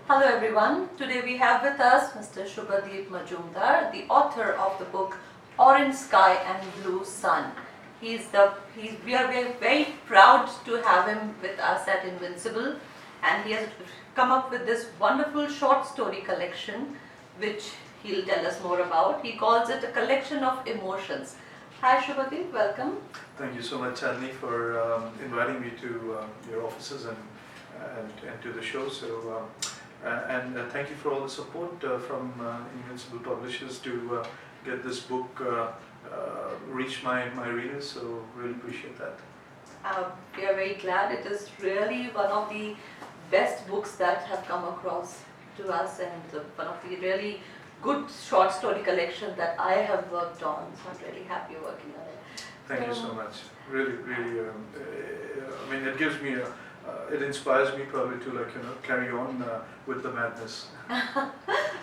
Hello everyone. Today we have with us Mr. Subhadip, the author of the book Orange Sky and Blue Sun. We are very proud to have him with us at Invincible, and he has come up with this wonderful short story collection which he'll tell us more about. He calls it a collection of emotions. Hi Subhadip, welcome. Thank you so much, Chandni, for inviting me to your offices and to the show. And thank you for all the support from Invincible Publishers to get this book reach my readers. So really appreciate that. We are very glad. It is really one of the best books that have come across to us, and one of the really good short story collection that I have worked on. So I'm really happy working on it. Thank you so much. Really, I mean, it gives me it inspires me probably to carry on with the madness.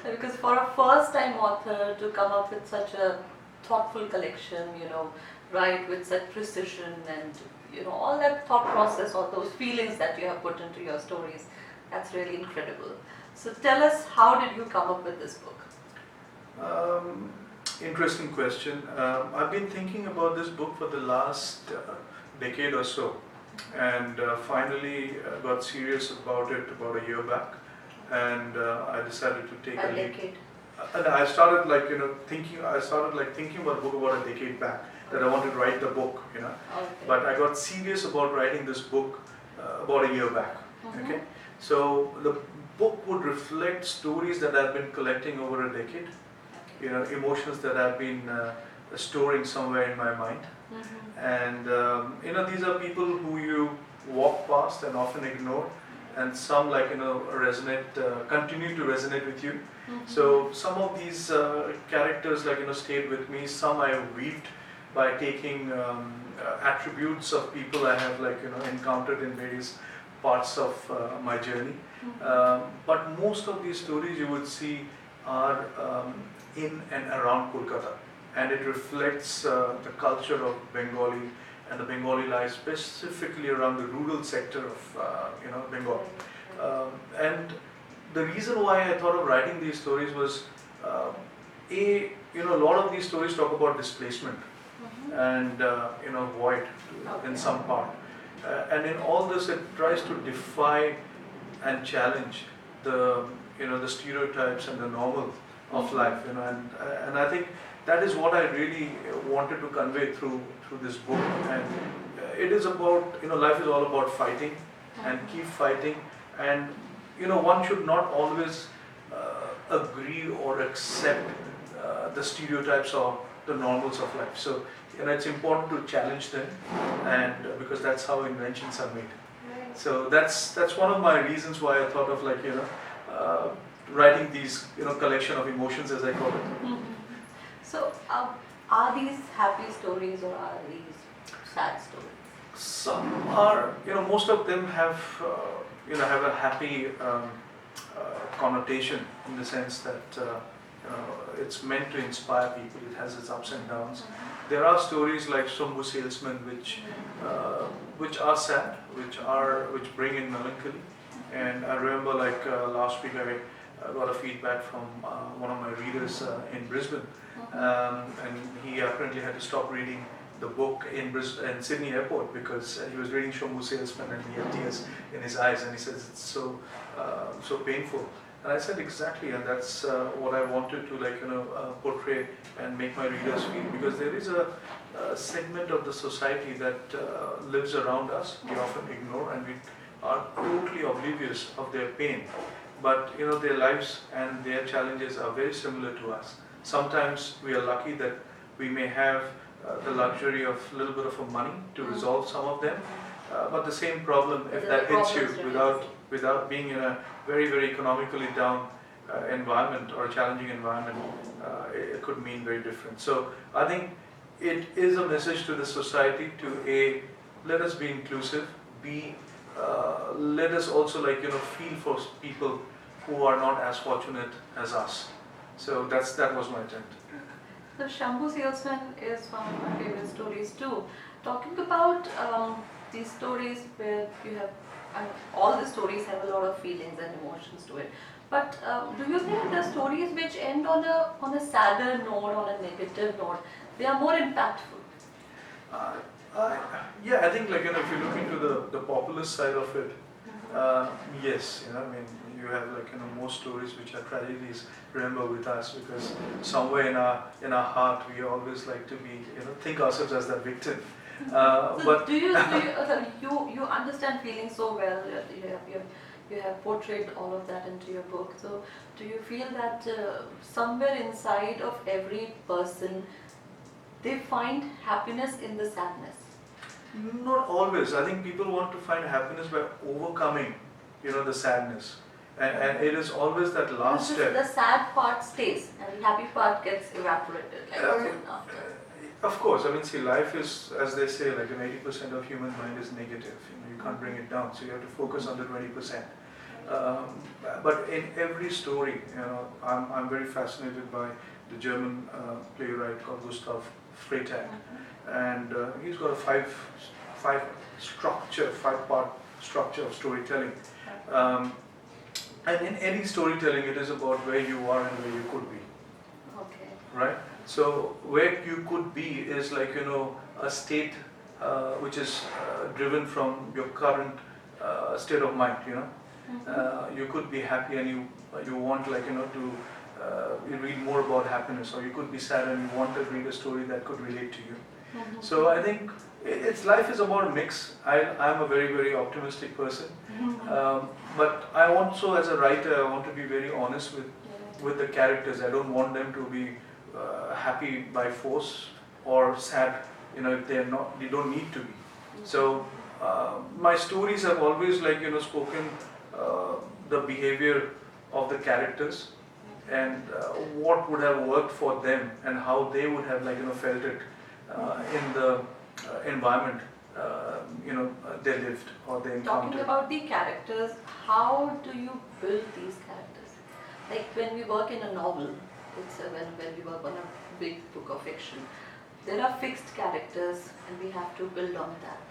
Because for a first-time author to come up with such a thoughtful collection, write with such precision and all that thought process, all those feelings that you have put into your stories, that's really incredible. So tell us, how did you come up with this book? Interesting question. I've been thinking about this book for the last decade or so, and finally got serious about it about a year back, and I decided to take a leap. Decade. And I started thinking about a book about a decade back, that I wanted to write the book, Okay. But I got serious about writing this book about a year back. Okay, so the book would reflect stories that I've been collecting over a decade, emotions that I've been storing somewhere in my mind. And these are people who you walk past and often ignore, and some continue to resonate with you. So some of these characters stayed with me. Some I weaved by taking attributes of people I have encountered in various parts of my journey. But most of these stories you would see are in and around Kolkata, and it reflects the culture of Bengali and the Bengali life, specifically around the rural sector of Bengal. And the reason why I thought of writing these stories was, a lot of these stories talk about displacement and void in some part, and in all this it tries to defy and challenge the the stereotypes and the normal of life, and I think that is what I really wanted to convey through this book. And it is about, life is all about fighting and keep fighting, and one should not always agree or accept the stereotypes or the normals of life. So it's important to challenge them, and because that's how inventions are made. So that's one of my reasons why I thought of writing these collection of emotions, as I call it. So are these happy stories or are these sad stories? Some are, most of them have have a happy connotation, in the sense that it's meant to inspire people. It has its ups and downs. There are stories like Shambhu Salesman which are sad, which bring in melancholy. And I remember last week I got a feedback from one of my readers in Brisbane, and he apparently had to stop reading the book in Sydney Airport because he was reading Shambhu Salesman and he had tears in his eyes, and he says it's so painful. And I said exactly, and that's what I wanted to portray and make my readers feel, because there is a segment of the society that lives around us. We often ignore, and we are totally oblivious of their pain. But their lives and their challenges are very similar to us. Sometimes we are lucky that we may have the luxury of a little bit of money to resolve some of them. But the same problem, if that hits you without being in a very, very economically down environment or a challenging environment, it could mean very different. So I think it is a message to the society to A, let us be inclusive, B, let us also feel for people who are not as fortunate as us. So that was my attempt. So Shambhu Salesman is one of my favorite stories too. Talking about these stories where you have, I mean, all the stories have a lot of feelings and emotions to it. But do you think the stories which end on a sadder note, on a negative note, they are more impactful? Uh, yeah, I think like if you look into the populist side of it, uh, yes, I mean you have like most stories which are tragedies remember with us because somewhere in our heart we always like to be think ourselves as that victim. So But do you sorry, you understand feelings so well. You have portrayed all of that into your book. So do you feel that somewhere inside of every person they find happiness in the sadness? not always. I think people want to find happiness by overcoming the sadness, and it is always that last Because step. the sad part stays and the happy part gets evaporated like I mean, soon after. of course, I mean, see, life is, as they say, like 80% of human mind is negative. You can't bring it down, so you have to focus on the 20%. But in every story, I'm very fascinated by the German playwright called Gustav Freytag, and he's got a five-part structure of storytelling. Um, and in any storytelling, it is about where you are and where you could be, Okay. right? So where you could be is like a state which is driven from your current state of mind. You could be happy and you want like to you read more about happiness, or you could be sad and you want to read a story that could relate to you. So I think it's life is about a mix. I'm a very optimistic person, but I also as a writer I want to be very honest with the characters. I don't want them to be happy by force or sad. If they're not, they don't need to be. So my stories have always like spoken the behavior of the characters and what would have worked for them and how they would have like felt it in the environment they lived or they encountered. Talking about the characters, how do you build these characters? Like when we work in a novel, when we work on a big book of fiction, there are fixed characters and we have to build on that.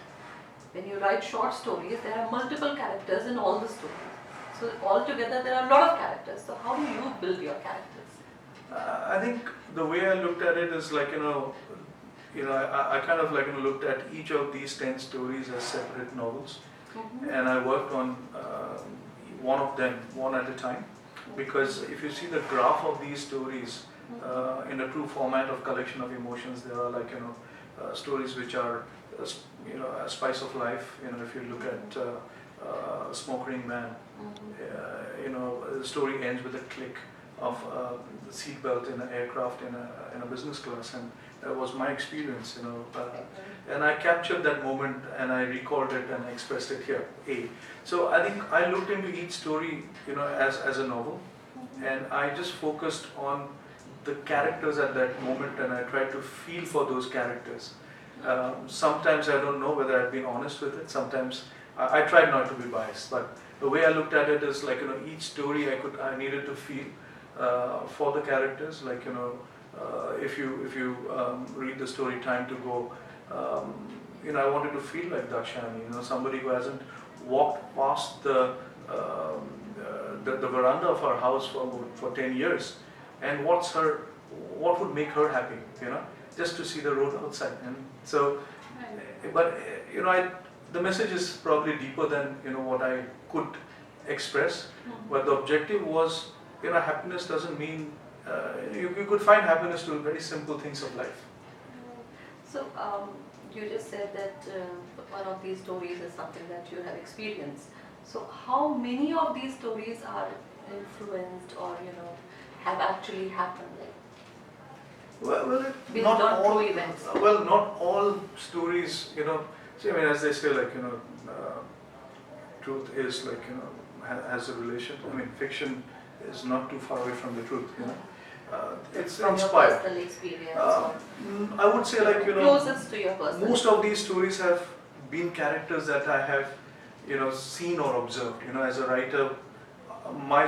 When you write short stories, there are multiple characters in all the stories. So altogether there are a lot of characters. So how do you build your characters? I think the way I looked at it is like I kind of like looked at each of these 10 stories as separate novels, and I worked on one of them one at a time, because if you see the graph of these stories in a true format of collection of emotions, there are like stories which are a spice of life. If you look at Smoke Ring Man, the story ends with a click of the seatbelt in an aircraft in a business class, and that was my experience, and I captured that moment and I recalled it and expressed it here. So I think I looked into each story, as a novel, and I just focused on the characters at that moment, and I tried to feel for those characters. Sometimes I don't know whether I've been honest with it. Sometimes I tried not to be biased, but the way I looked at it is like each story I needed to feel for the characters. Like if you read the story Time to Go, I wanted to feel like Dakshani, somebody who hasn't walked past the veranda of our house for 10 years, and what would make her happy, just to see the road outside. And so, but the message is probably deeper than what I could express. But the objective was, happiness doesn't mean you could find happiness to very simple things of life. So you just said that one of these stories is something that you have experienced. So how many of these stories are influenced or have actually happened? Well, Based not on all true events. Well, not all stories, See, I mean, as they say, like truth is like has a relation. I mean, fiction is not too far away from the truth. It's From your inspired. personal experience. I would say like Closest to your personal. most of these stories have been characters that I have seen or observed. As a writer, my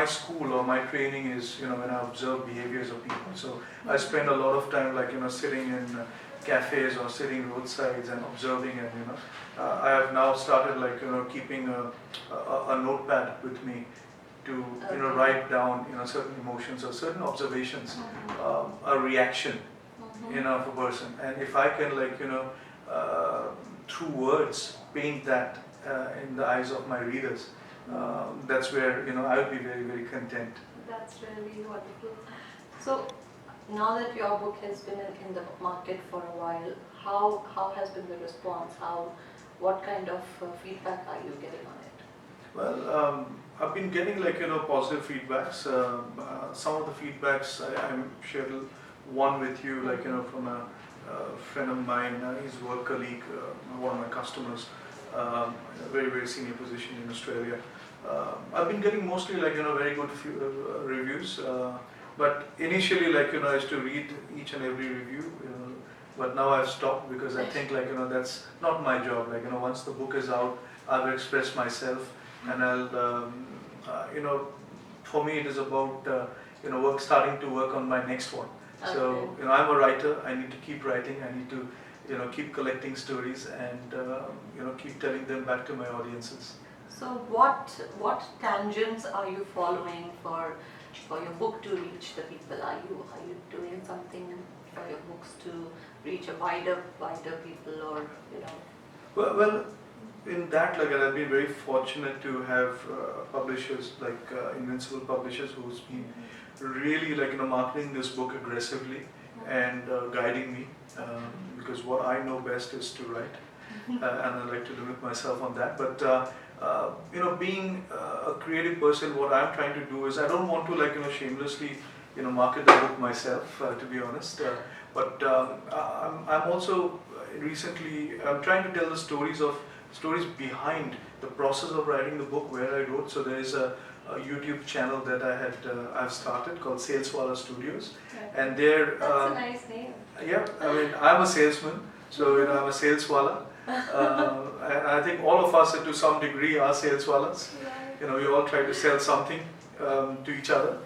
school or my training is when I observe behaviors of people. So I spend a lot of time like sitting in cafes or sitting roadsides and observing, and I have now started like keeping a notepad with me to write down certain emotions or certain observations, a reaction of a person, and if I can like through words paint that in the eyes of my readers, that's where I would be very, very content. That's really wonderful. So now that your book has been in the market for a while, how has been the response? What kind of feedback are you getting on it? Well, I've been getting like positive feedbacks. Some of the feedbacks I'm shared one with you, like from a friend of mine, his work colleague, one of my customers, a very, very senior position in Australia. I've been getting mostly like very good reviews, but initially like I used to read each and every review, but now I've stopped because I think like that's not my job. Like once the book is out, I've expressed myself, and I'll for me it is about starting to work on my next one. Okay. So I'm a writer. I need to keep writing. I need to keep collecting stories and keep telling them back to my audiences. So what tangents are you following for your book to reach the people? Are you doing something for your books to reach a wider people, or Well, in that, like I've been very fortunate to have publishers like Invincible Publishers, who's been really like marketing this book aggressively and guiding me, because what I know best is to write, and I like to limit myself on that. But being a creative person, what I'm trying to do is I don't want to like shamelessly market the book myself, to be honest. But I'm also recently I'm trying to tell the stories behind the process of writing the book, where I wrote. So there is a YouTube channel that I've started called Saleswala Studios, and there. That's a nice name. Yeah, I mean I'm a salesman, so I'm a saleswala. And I think all of us to some degree are saleswalas. Right. We all try to sell something to each other.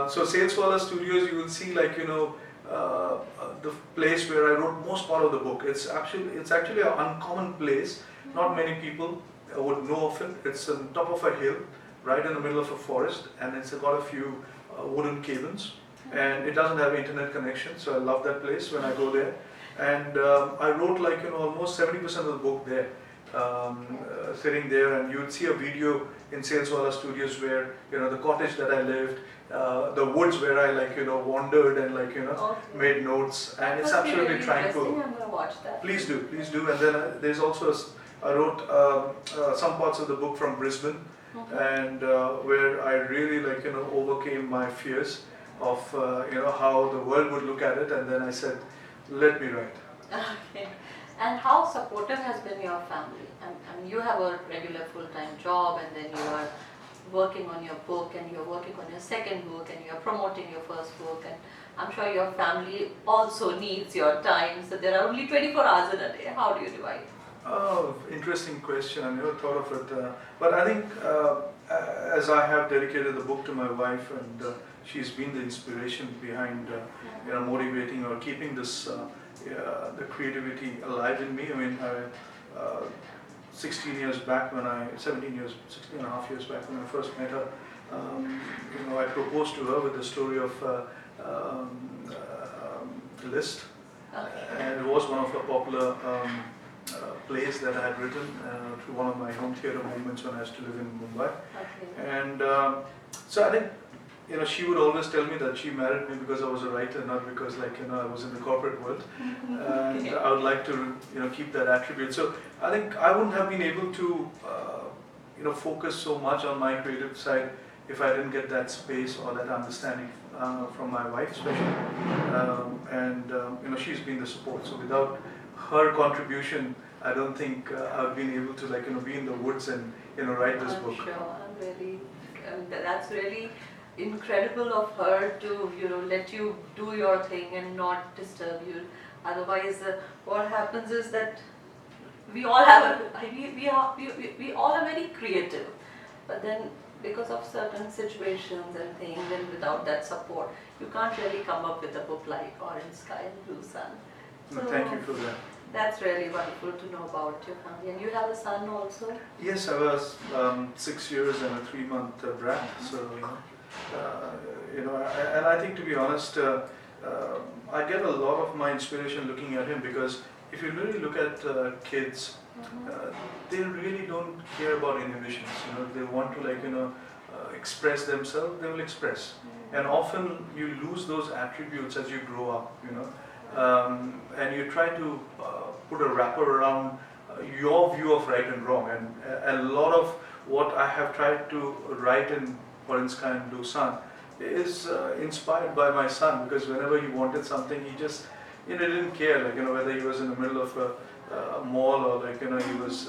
So Saleswala Studios, you will see like the place where I wrote most part of the book. It's actually an uncommon place. Not many people would know of it. It's on top of a hill, right in the middle of a forest, and it's got a few wooden cabins, and it doesn't have internet connection. So I love that place when I go there. And I wrote like almost 70% of the book there, sitting there, and you would see a video in Saleswala Studios where the cottage that I lived, the woods where I like wandered and like made notes, and it's absolutely really tranquil. I'm gonna watch that. Please do. And then there's also I wrote some parts of the book from Brisbane, and where I really like overcame my fears of how the world would look at it, and then I said, let me write. Okay. And how supportive has been your family? And you have a regular full-time job, and then you are working on your book, and you're working on your second book, and you're promoting your first book, and I'm sure your family also needs your time. So there are only 24 hours in a day. How do you divide? Oh, interesting question. I never thought of it. But I think as I have dedicated the book to my wife, and she's been the inspiration behind motivating or keeping this the creativity alive in me. I mean, 16 and a half years back when I first met her, I proposed to her with the story of List, and it was one of the popular plays that I had written through one of my home theatre movements when I used to live in Mumbai. Okay. And so I think she would always tell me that she married me because I was a writer, not because I was in the corporate world. And I would like to keep that attribute. So I think I wouldn't have been able to focus so much on my creative side if I didn't get that space or that understanding from my wife, especially. And she's been the support. So without her contribution, I don't think I've been able to be in the woods and write this book. Sure, that's really incredible of her to let you do your thing and not disturb you. Otherwise, what happens is that we all are very creative, but then because of certain situations and things, and without that support, you can't really come up with a book like Orange Sky and Blue Sun. No, thank you for that. That's really wonderful to know about your family. And you have a son also? Yes, I was 6 years and a 3-month brat. So and I think, to be honest, I get a lot of my inspiration looking at him, because if you really look at kids, they really don't care about inhibitions. They want to express themselves. They will express, and often you lose those attributes as you grow up. And you try to put a wrapper around your view of right and wrong. And a lot of what I have tried to write in Orange Sky and Blue Sun is inspired by my son, because whenever he wanted something, he just didn't care, whether he was in the middle of a mall, or he was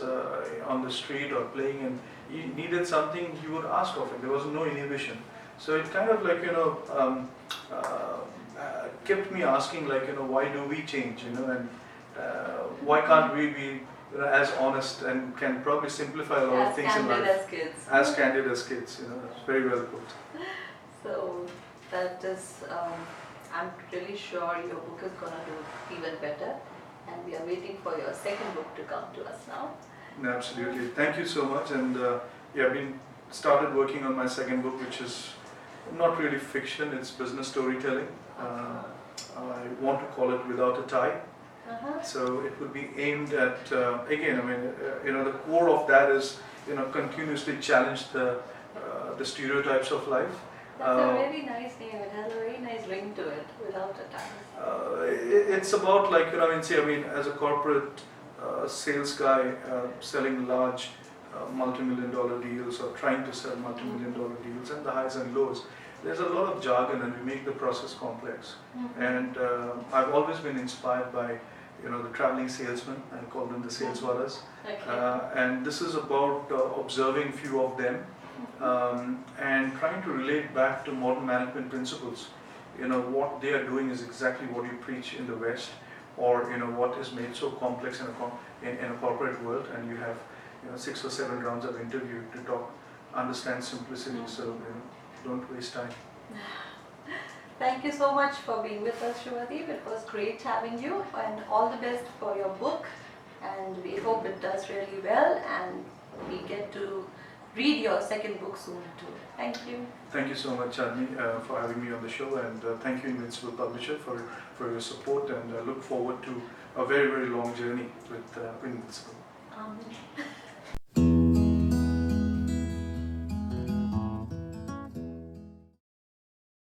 on the street or playing, and he needed something, he would ask of it. There was no inhibition. So it kind of kept me asking, why do we change, and why can't we be as honest, and can probably simplify a lot of things in life. As kids. As candid as kids, it's very well put. So that is, I'm really sure your book is going to do even better, and we are waiting for your second book to come to us now. No, absolutely. Thank you so much. And I've been started working on my second book, which is not really fiction, it's business storytelling. I want to call it Without a Tie. So it would be aimed at, again, the core of that is, continuously challenge the stereotypes of life. That's a very nice name. It has a very nice ring to it, Without a Tie. It's about, as a corporate sales guy selling large multi-million-dollar deals, or trying to sell multi-million-dollar deals, and the highs and lows. There's a lot of jargon, and we make the process complex. And I've always been inspired by, the traveling salesmen. I call them the saleswalas. And this is about observing few of them, and trying to relate back to modern management principles. What they are doing is exactly what you preach in the West, or what is made so complex in a corporate world, and you have 6 or 7 rounds of interview to understand simplicity. So don't waste time. Thank you so much for being with us, Subhadip. It was great having you, and all the best for your book. And we hope it does really well, and we get to read your second book soon too. Thank you. Thank you so much, Chandni, for having me on the show, and thank you, Invincible Publisher, for your support, and I look forward to a very, very long journey with Invincible.